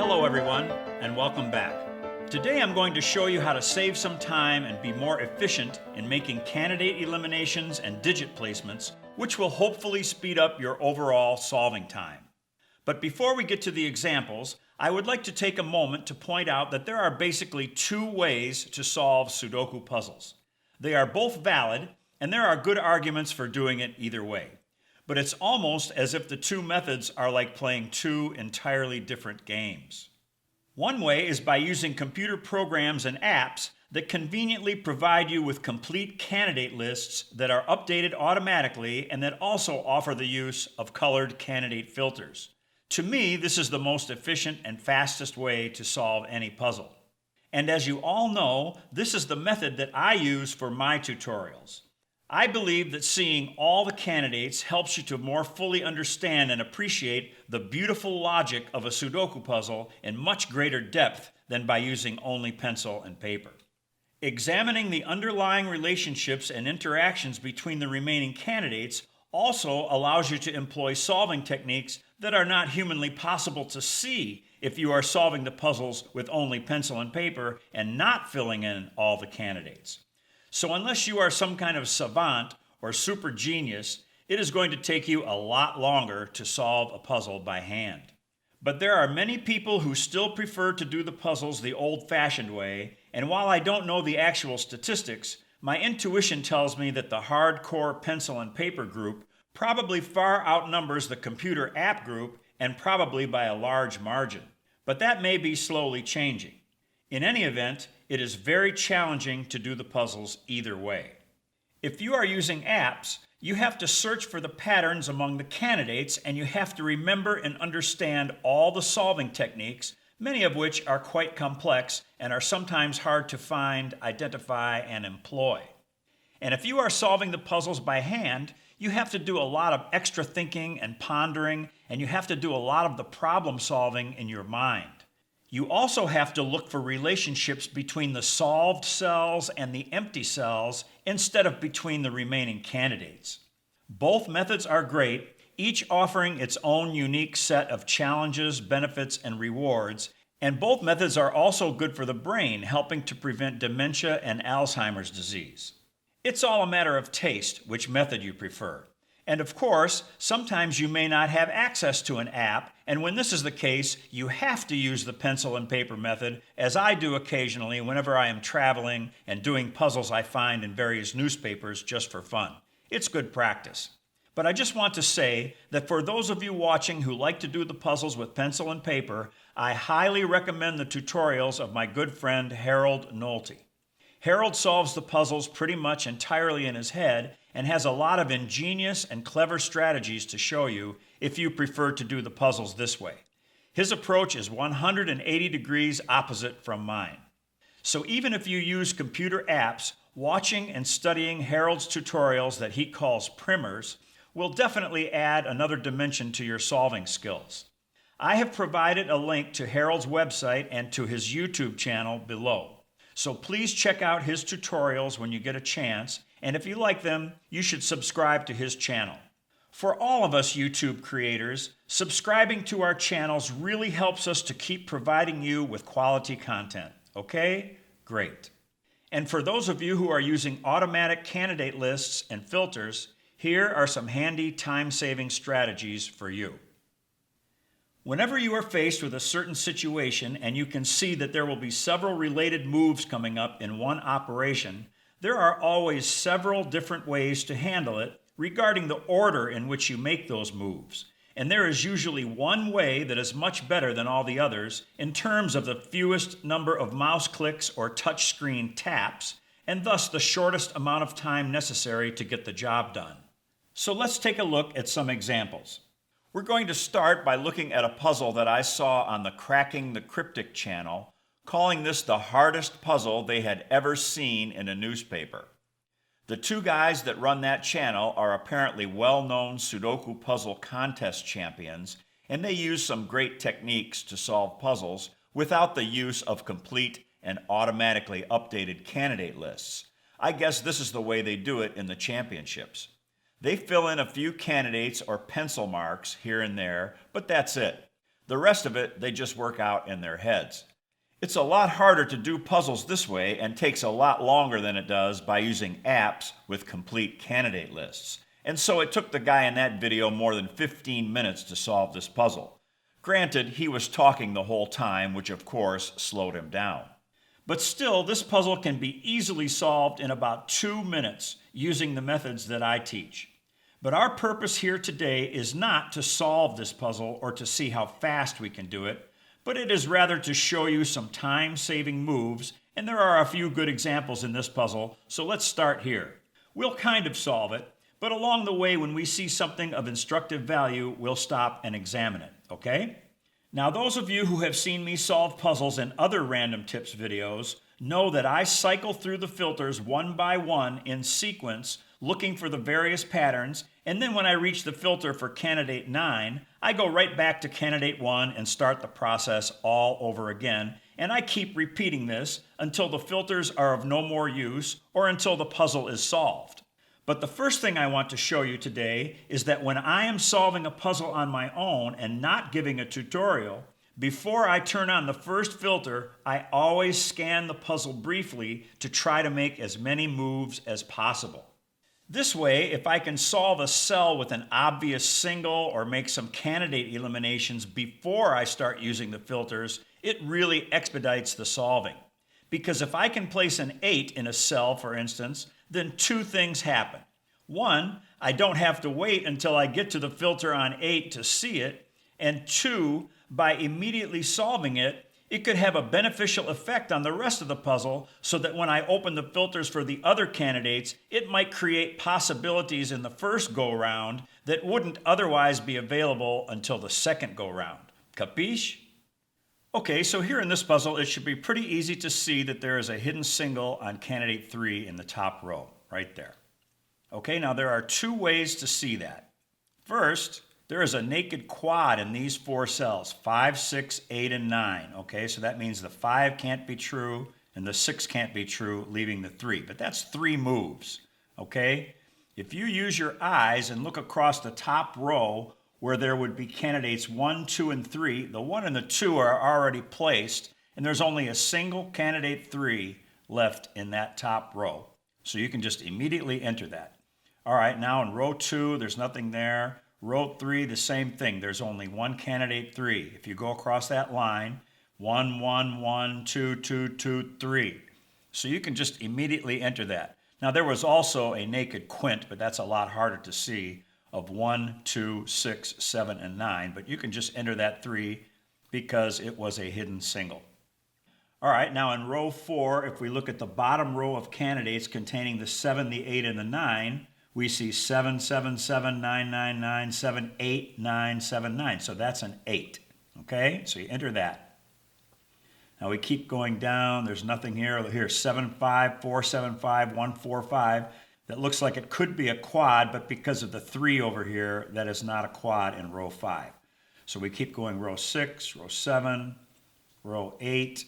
Hello everyone, and welcome back. Today I'm going to show you how to save some time and be more efficient in making candidate eliminations and digit placements, which will hopefully speed up your overall solving time. But before we get to the examples, I would like to take a moment to point out that there are basically two ways to solve Sudoku puzzles. They are both valid, and there are good arguments for doing it either way. But it's almost as if the two methods are like playing two entirely different games. One way is by using computer programs and apps that conveniently provide you with complete candidate lists that are updated automatically and that also offer the use of colored candidate filters. To me, this is the most efficient and fastest way to solve any puzzle. And as you all know, this is the method that I use for my tutorials. I believe that seeing all the candidates helps you to more fully understand and appreciate the beautiful logic of a Sudoku puzzle in much greater depth than by using only pencil and paper. Examining the underlying relationships and interactions between the remaining candidates also allows you to employ solving techniques that are not humanly possible to see if you are solving the puzzles with only pencil and paper and not filling in all the candidates. So unless you are some kind of savant or super genius, it is going to take you a lot longer to solve a puzzle by hand. But there are many people who still prefer to do the puzzles the old-fashioned way, and while I don't know the actual statistics, my intuition tells me that the hardcore pencil and paper group probably far outnumbers the computer app group, and probably by a large margin. But that may be slowly changing. In any event, it is very challenging to do the puzzles either way. If you are using apps, you have to search for the patterns among the candidates, and you have to remember and understand all the solving techniques, many of which are quite complex and are sometimes hard to find, identify, and employ. And if you are solving the puzzles by hand, you have to do a lot of extra thinking and pondering, and you have to do a lot of the problem solving in your mind. You also have to look for relationships between the solved cells and the empty cells instead of between the remaining candidates. Both methods are great, each offering its own unique set of challenges, benefits, and rewards, and both methods are also good for the brain, helping to prevent dementia and Alzheimer's disease. It's all a matter of taste, which method you prefer. And of course, sometimes you may not have access to an app, and when this is the case, you have to use the pencil and paper method, as I do occasionally whenever I am traveling and doing puzzles I find in various newspapers just for fun. It's good practice. But I just want to say that for those of you watching who like to do the puzzles with pencil and paper, I highly recommend the tutorials of my good friend Harold Nolte. Harold solves the puzzles pretty much entirely in his head and has a lot of ingenious and clever strategies to show you if you prefer to do the puzzles this way. His approach is 180 degrees opposite from mine. So even if you use computer apps, watching and studying Harold's tutorials that he calls primers will definitely add another dimension to your solving skills. I have provided a link to Harold's website and to his YouTube channel below. So please check out his tutorials when you get a chance, and if you like them, you should subscribe to his channel. For all of us YouTube creators, subscribing to our channels really helps us to keep providing you with quality content. Okay? Great. And for those of you who are using automatic candidate lists and filters, here are some handy time-saving strategies for you. Whenever you are faced with a certain situation and you can see that there will be several related moves coming up in one operation, there are always several different ways to handle it regarding the order in which you make those moves. And there is usually one way that is much better than all the others in terms of the fewest number of mouse clicks or touchscreen taps, and thus the shortest amount of time necessary to get the job done. So let's take a look at some examples. We're going to start by looking at a puzzle that I saw on the Cracking the Cryptic channel, calling this the hardest puzzle they had ever seen in a newspaper. The two guys that run that channel are apparently well-known Sudoku puzzle contest champions, and they use some great techniques to solve puzzles without the use of complete and automatically updated candidate lists. I guess this is the way they do it in the championships. They fill in a few candidates or pencil marks here and there, but that's it. The rest of it, they just work out in their heads. It's a lot harder to do puzzles this way and takes a lot longer than it does by using apps with complete candidate lists. And so it took the guy in that video more than 15 minutes to solve this puzzle. Granted, he was talking the whole time, which of course slowed him down. But still, this puzzle can be easily solved in about 2 minutes using the methods that I teach. But our purpose here today is not to solve this puzzle or to see how fast we can do it, but it is rather to show you some time-saving moves, and there are a few good examples in this puzzle, so let's start here. We'll kind of solve it, but along the way when we see something of instructive value, we'll stop and examine it, okay? Now those of you who have seen me solve puzzles in other random tips videos know that I cycle through the filters one by one in sequence, looking for the various patterns, and then when I reach the filter for candidate 9, I go right back to candidate 1 and start the process all over again, and I keep repeating this until the filters are of no more use or until the puzzle is solved. But the first thing I want to show you today is that when I am solving a puzzle on my own and not giving a tutorial, before I turn on the first filter, I always scan the puzzle briefly to try to make as many moves as possible. This way, if I can solve a cell with an obvious single or make some candidate eliminations before I start using the filters, it really expedites the solving. Because if I can place an 8 in a cell, for instance, then 2 things happen. 1, I don't have to wait until I get to the filter on 8 to see it, and 2, by immediately solving it, it could have a beneficial effect on the rest of the puzzle so that when I open the filters for the other candidates, it might create possibilities in the first go-round that wouldn't otherwise be available until the second go-round. Capiche? Okay, so here in this puzzle, it should be pretty easy to see that there is a hidden single on candidate 3 in the top row, right there. Okay, now there are 2 ways to see that. First, there is a naked quad in these 4 cells, 5, 6, 8, and 9. Okay, so that means the 5 can't be true and the 6 can't be true, leaving the 3. But that's 3 moves, okay? If you use your eyes and look across the top row where there would be candidates 1, 2, and 3, the 1 and the 2 are already placed, and there's only a single candidate 3 left in that top row. So you can just immediately enter that. All right, now in row 2, there's nothing there. Row 3, the same thing. There's only 1 candidate 3. If you go across that line, 1, 1, 1, 2, 2, 2, 3. So you can just immediately enter that. Now there was also a naked quint, but that's a lot harder to see, of 1, 2, 6, 7, and 9. But you can just enter that 3 because it was a hidden single. All right, now in row 4, if we look at the bottom row of candidates containing the 7, the 8, and the 9, we see 7, 7, 7, 9, 9, 9, 7, 8, 9, 7, 9. So that's an 8, okay? So you enter that. Now we keep going down. There's nothing here. Here's 7, 5, 4, 7, 5, 1, 4, 5. That looks like it could be a quad, but because of the 3 over here, that is not a quad in row 5. So we keep going row 6, row 7, row 8,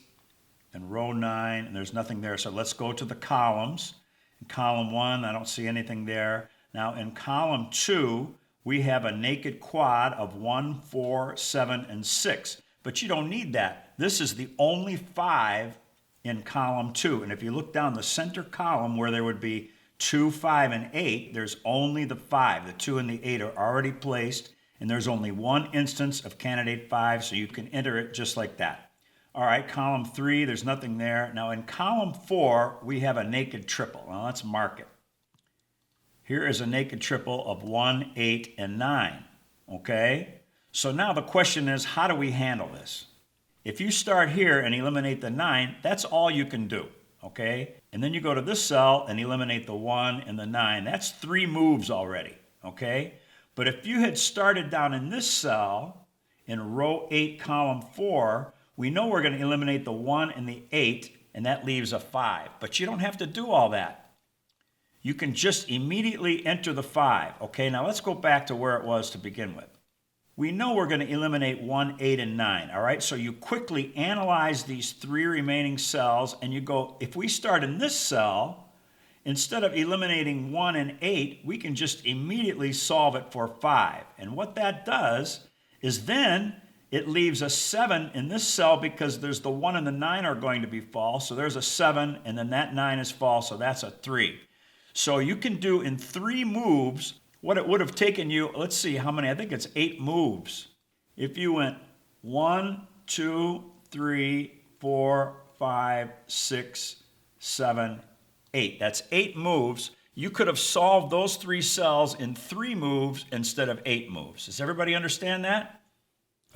and row 9, and there's nothing there. So let's go to the columns. In column 1, I don't see anything there. Now in column 2, we have a naked quad of 1, 4, 7, and 6. But you don't need that. This is the only 5 in column 2. And if you look down the center column where there would be 2, 5, and 8, there's only the 5. The 2 and the 8 are already placed, and there's only 1 instance of candidate 5, so you can enter it just like that. All right, column 3, there's nothing there. Now in column 4, we have a naked triple. Now let's mark it. Here is a naked triple of 1, 8, and 9, okay? So now the question is, how do we handle this? If you start here and eliminate the 9, that's all you can do, okay? And then you go to this cell and eliminate the 1 and the 9. That's 3 moves already, okay? But if you had started down in this cell, in row 8, column 4, we know we're going to eliminate the 1 and the 8, and that leaves a 5. But you don't have to do all that. You can just immediately enter the 5. Okay, now let's go back to where it was to begin with. We know we're going to eliminate 1, 8, and 9. All right, so you quickly analyze these 3 remaining cells, and you go, if we start in this cell, instead of eliminating 1 and 8, we can just immediately solve it for 5. And what that does is then It leaves a 7 in this cell because there's the 1 and the 9 are going to be false. So there's a 7, and then that 9 is false, so that's a 3. So you can do in 3 moves what it would have taken you, let's see how many, I think it's 8 moves. If you went 1, 2, 3, 4, 5, 6, 7, 8. That's 8 moves. You could have solved those 3 cells in 3 moves instead of 8 moves. Does everybody understand that?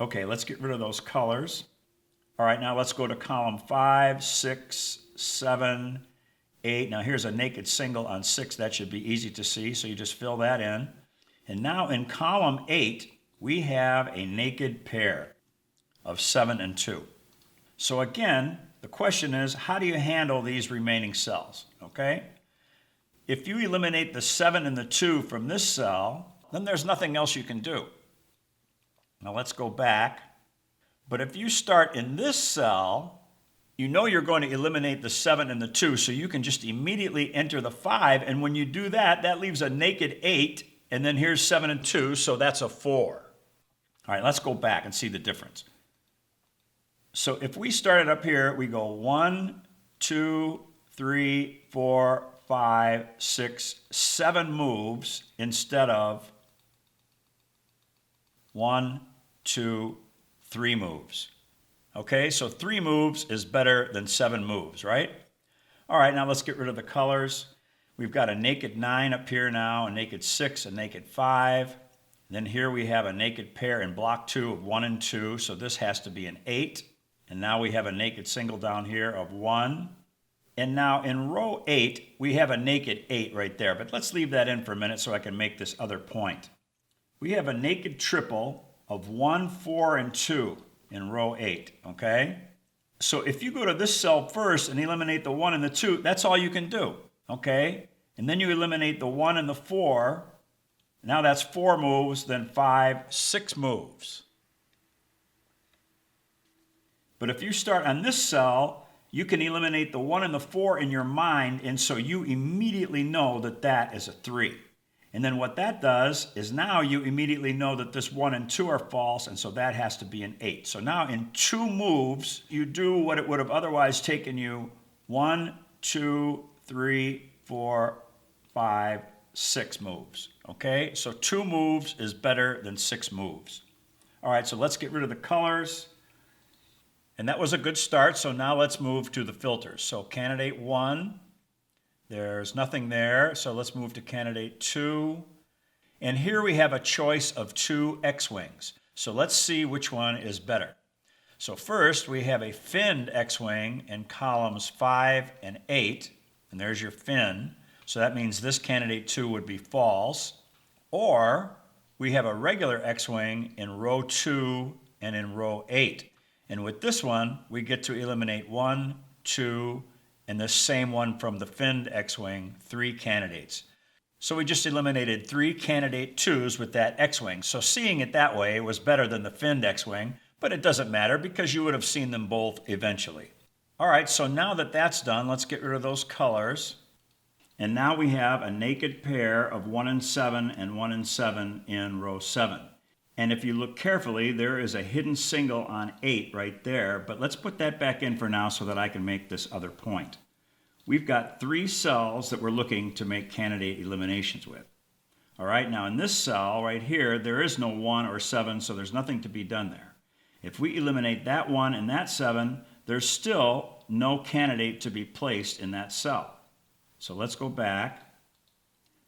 Okay, let's get rid of those colors. All right, now let's go to column 5, 6, 7, 8. Now here's a naked single on 6. That should be easy to see, so you just fill that in. And now in column 8, we have a naked pair of 7 and 2. So again, the question is, how do you handle these remaining cells? Okay? If you eliminate the 7 and the 2 from this cell, then there's nothing else you can do. Now let's go back. But if you start in this cell, you know you're going to eliminate the 7 and the 2, so you can just immediately enter the 5, and when you do that, that leaves a naked 8, and then here's 7 and 2, so that's a 4. All right, let's go back and see the difference. So if we started up here, we go 1, 2, 3, 4, 5, 6, 7 moves instead of 1, 2, 3 moves. Okay, so 3 moves is better than 7 moves, right? All right, now let's get rid of the colors. We've got a naked 9 up here now, a naked 6, a naked 5. Then here we have a naked pair in block 2 of 1 and 2, so this has to be an 8. And now we have a naked single down here of 1. And now in row 8, we have a naked 8 right there. But let's leave that in for a minute so I can make this other point. We have a naked triple of 1, 4, and 2 in row 8, okay? So if you go to this cell first and eliminate the 1 and the 2, that's all you can do, okay? And then you eliminate the 1 and the 4. Now that's 4 moves, then 5, 6 moves. But if you start on this cell, you can eliminate the 1 and the 4 in your mind, and so you immediately know that that is a 3. And then what that does is now you immediately know that this 1 and 2 are false, and so that has to be an 8. So now in 2 moves, you do what it would have otherwise taken you 1, 2, 3, 4, 5, 6 moves. Okay, so 2 moves is better than 6 moves. All right, so let's get rid of the colors. And that was a good start, so now let's move to the filters. So candidate 1, there's nothing there, so let's move to candidate 2. And here we have a choice of 2 X-wings. So let's see which one is better. So first, we have a finned X-wing in columns 5 and 8, and there's your fin. So that means this candidate 2 would be false. Or we have a regular X-wing in row 2 and in row 8. And with this one, we get to eliminate 1, 2, and the same one from the finned X-wing, 3 candidates. So we just eliminated 3 candidate 2s with that X-wing. So seeing it that way was better than the finned X-wing, but it doesn't matter because you would have seen them both eventually. All right, so now that that's done, let's get rid of those colors. And now we have a naked pair of 1 and 7 and 1 and 7 in row 7. And if you look carefully, there is a hidden single on 8 right there, but let's put that back in for now so that I can make this other point. We've got 3 cells that we're looking to make candidate eliminations with. All right, now in this cell right here, there is no 1 or 7, so there's nothing to be done there. If we eliminate that 1 and that 7, there's still no candidate to be placed in that cell. So let's go back.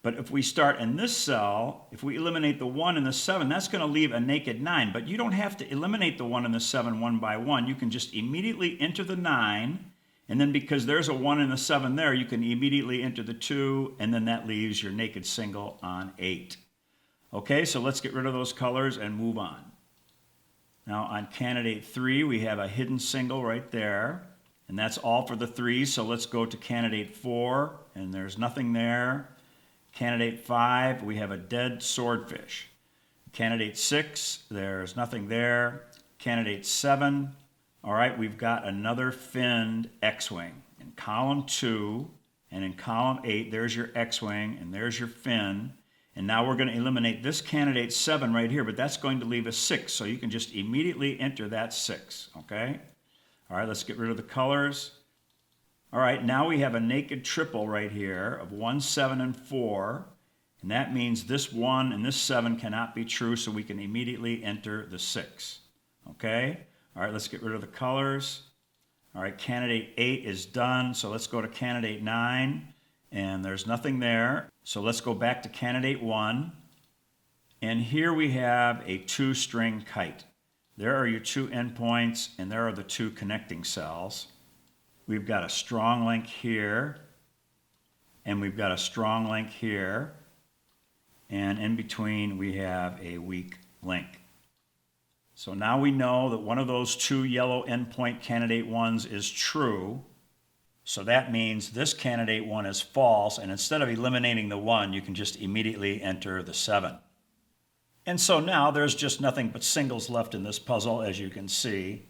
But if we start in this cell, if we eliminate the 1 and the 7, that's going to leave a naked 9. But you don't have to eliminate the 1 and the 7 one by one. You can just immediately enter the 9. And then because there's a 1 and a 7 there, you can immediately enter the 2. And then that leaves your naked single on 8. Okay, so let's get rid of those colors and move on. Now on candidate 3, we have a hidden single right there. And that's all for the 3s. So let's go to candidate 4. And there's nothing there. Candidate 5, we have a dead swordfish. Candidate 6, there's nothing there. Candidate 7, all right, we've got another finned X-wing. In column 2 and in column 8, there's your X-wing and there's your fin. And now we're going to eliminate this candidate 7 right here, but that's going to leave us 6. So you can just immediately enter that 6, okay? All right, let's get rid of the colors. All right, now we have a naked triple right here of 1, 7, and 4. And that means this 1 and this 7 cannot be true, so we can immediately enter the 6. Okay? All right, let's get rid of the colors. All right, candidate 8 is done, so let's go to candidate 9. And there's nothing there. So let's go back to candidate 1. And here we have a 2-string kite. There are your 2 endpoints, and there are the 2 connecting cells. We've got a strong link here, and we've got a strong link here, and in between we have a weak link. So now we know that one of those 2 yellow endpoint candidate 1s is true, so that means this candidate 1 is false, and instead of eliminating the 1, you can just immediately enter the 7. And so now there's just nothing but singles left in this puzzle, as you can see.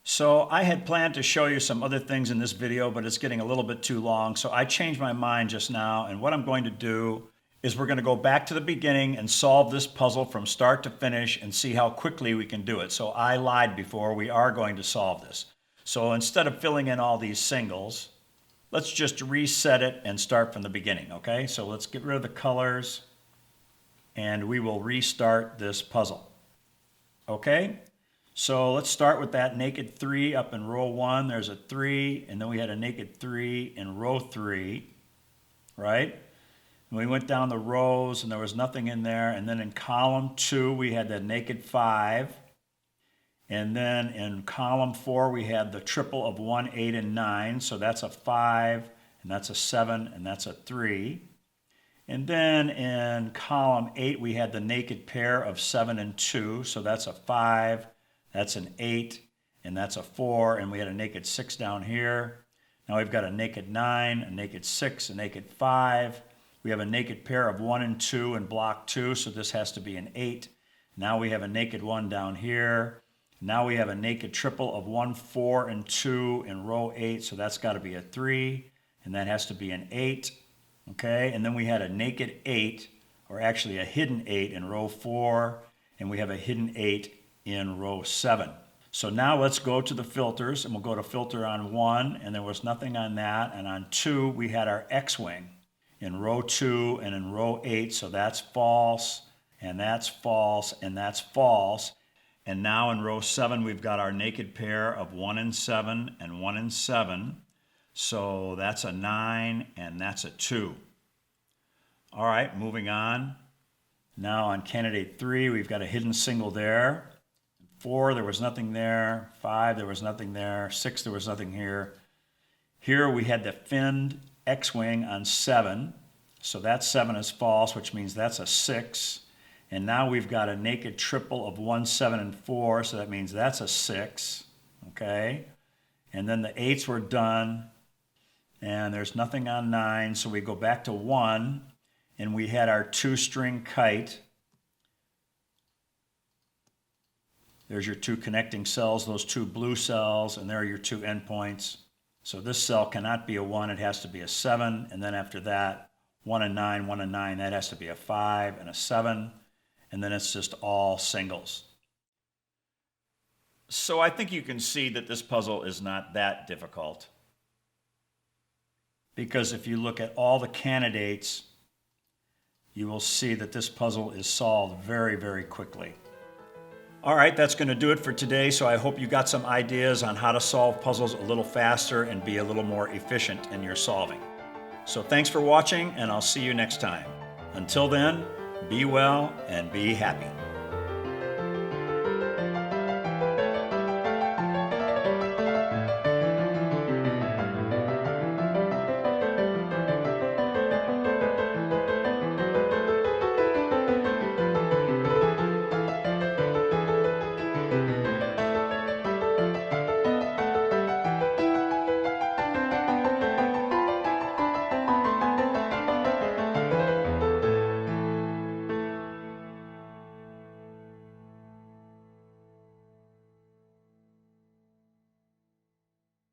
So I had planned to show you some other things in this video, but it's getting a little bit too long, so I changed my mind just now, and what I'm going to do is we're going to go back to the beginning and solve this puzzle from start to finish and see how quickly we can do it. So I lied before. We are going to solve this. So instead of filling in all these singles, let's just reset it and start from the beginning, okay? So let's get rid of the colors, and we will restart this puzzle, okay? So let's start with that naked 3 up in row 1. There's a 3, and then we had a naked 3 in row 3, right? And we went down the rows, and there was nothing in there. And then in column 2, we had the naked 5. And then in column 4, we had the triple of 1, 8, and 9. So that's a 5, and that's a 7, and that's a 3. And then in column 8, we had the naked pair of 7 and 2. So that's a 5. That's an 8, and that's a 4, and we had a naked 6 down here. Now we've got a naked 9, a naked 6, a naked 5. We have a naked pair of 1 and 2 in block 2, so this has to be an 8. Now we have a naked 1 down here. Now we have a naked triple of 1, 4, and 2 in row 8, so that's got to be a 3, and that has to be an 8. Okay, and then we had a naked 8, or actually a hidden 8 in row 4, and we have a hidden 8 in row 7. So now let's go to the filters, and we'll go to filter on 1, and there was nothing on that. And on 2, we had our X-wing in row 2 and in row 8, so that's false, and that's false, and that's false. And now in row 7, we've got our naked pair of 1 and 7 and 1 and 7. So that's a 9, and that's a 2. All right, moving on. Now on candidate 3, we've got a hidden single there. 4, there was nothing there. 5, there was nothing there. 6, there was nothing here. Here we had the finned X-wing on 7. So that 7 is false, which means that's a 6. And now we've got a naked triple of 1, 7, and 4. So that means that's a 6. Okay. And then the 8s were done. And there's nothing on 9. So we go back to 1. And we had our 2-string kite. There's your 2 connecting cells, those 2 blue cells, and there are your 2 endpoints. So this cell cannot be a 1, it has to be a 7, and then after that, 1 and 9, 1 and 9, that has to be a 5 and a 7, and then it's just all singles. So I think you can see that this puzzle is not that difficult. Because if you look at all the candidates, you will see that this puzzle is solved very, very quickly. All right, that's going to do it for today, so I hope you got some ideas on how to solve puzzles a little faster and be a little more efficient in your solving. So thanks for watching, and I'll see you next time. Until then, be well and be happy.